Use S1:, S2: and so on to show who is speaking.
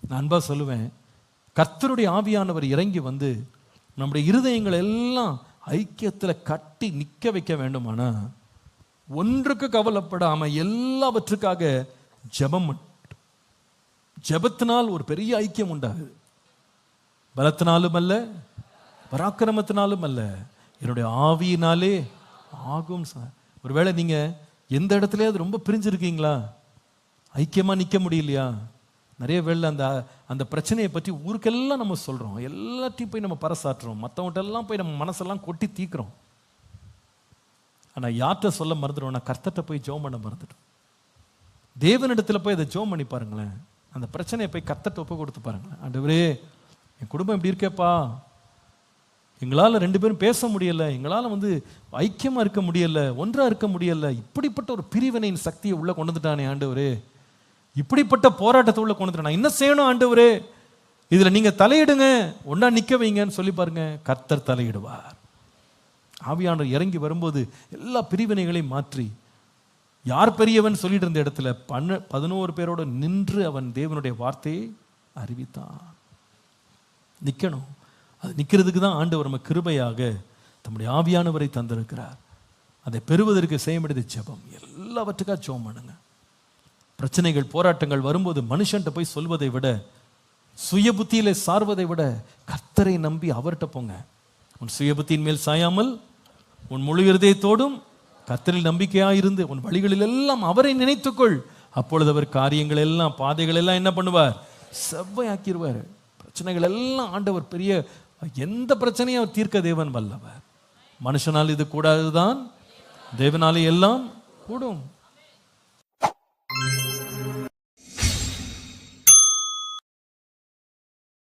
S1: நான் அன்பா சொல்லுவேன், கர்த்தருடைய ஆவியானவர் இறங்கி வந்து நம்முடைய இருதயங்களை எல்லாம் ஐக்கியத்தில் கட்டி நிற்க வைக்க வேண்டுமானா ஒன்றுக்கு கவலைப்படாம எல்லாவற்றுக்காக ஜெபம். ஜெபத்தினால் ஒரு பெரிய ஐக்கியம் உண்டாகுது. பலத்தினாலும் அல்ல, பராக்கிரமத்தினாலும் அல்ல, என்னுடைய ஆவியினாலே ஆகும். ஒருவேளை நீங்க எந்த இடத்துலயாவது ரொம்ப பிரிஞ்சிருக்கீங்களா? ஐக்கியமா நிற்க முடியலையா? நிறைய வேளை அந்த பிரச்சனையை பற்றி ஊருக்கெல்லாம் நம்ம சொல்றோம், எல்லாத்தையும் போய் நம்ம பறைசாற்றுறோம், மற்றவங்கள்ட்டெல்லாம் போய் நம்ம மனசெல்லாம் கொட்டி தீக்கிறோம். ஆனால் யார்கிட்ட சொல்ல மறந்துடுவோம்? நான் கர்த்தர்கிட்ட போய் ஜெபம் பண்ண மறந்துட்டோம். தேவனிடத்தில் போய் அதை ஜெபம் பண்ணி பாருங்களேன். அந்த பிரச்சனையை போய் கர்த்தர்கிட்ட ஒப்பு கொடுத்து பாருங்களேன். ஆண்டவரே, என் குடும்பம் இப்படி இருக்கேப்பா, எங்களால் 2 பேரும் பேச முடியல, எங்களால் ஐக்கியமாக இருக்க முடியல, ஒன்றாக இருக்க முடியல, இப்படிப்பட்ட ஒரு பிரிவினையின் சக்தியை உள்ளே கொண்டு வந்துட்டானே ஆண்டவரே, இப்படிப்பட்ட போராட்டத்தை உள்ள கொண்டு வந்துட்டான், நான் என்ன செய்யணும் ஆண்டவரே, இதில் நீங்கள் தலையிடுங்க, ஒன்றா நிற்க வைங்கன்னு சொல்லி பாருங்க, கர்த்தர் தலையிடுவார். ஆவியானவர் இறங்கி வரும்போது எல்லா பிரிவினைகளையும் மாற்றி, யார் பெரியவன் சொல்லிட்டு இருந்த இடத்துல 11 பேரோடு நின்று அவன் தேவனுடைய வார்த்தையை அறிவித்தான். நிற்கணும். அது நிற்கிறதுக்கு தான் ஆண்டவர் நம்ம கிருபையாக தம்முடைய ஆவியானவரை தந்திருக்கிறார். அதை பெறுவதற்கு செய்ய வேண்டியது ஜெபம். எல்லாவற்றுக்காக ஜெபம் பண்ணுங்க. பிரச்சனைகள் போராட்டங்கள் வரும்போது மனுஷன்ட்ட போய் சொல்வதை விட, சுய புத்தியில சார்வதை விட கர்த்தரை நம்பி அவர்கிட்ட போங்க. உன் சுய புத்தியின் மேல் சாயாமல் உன் முழு இருதயத்தோடும் கர்த்தரில் நம்பிக்கையாயிருந்து உன் வழிகளில் எல்லாம் அவரை நினைத்துக்கொள். அப்பொழுது அவர் காரியங்கள் எல்லாம், பாதைகள் எல்லாம் என்ன பண்ணுவார்? செவ்வையாக்கிடுவார். பிரச்சனைகள் எல்லாம் ஆண்டவர் பெரிய, எந்த பிரச்சனையும் அவர் தீர்க்க தேவன் வல்லவர். மனுஷனால் இது கூடாதுதான், தேவனாலே எல்லாம் கூடும்.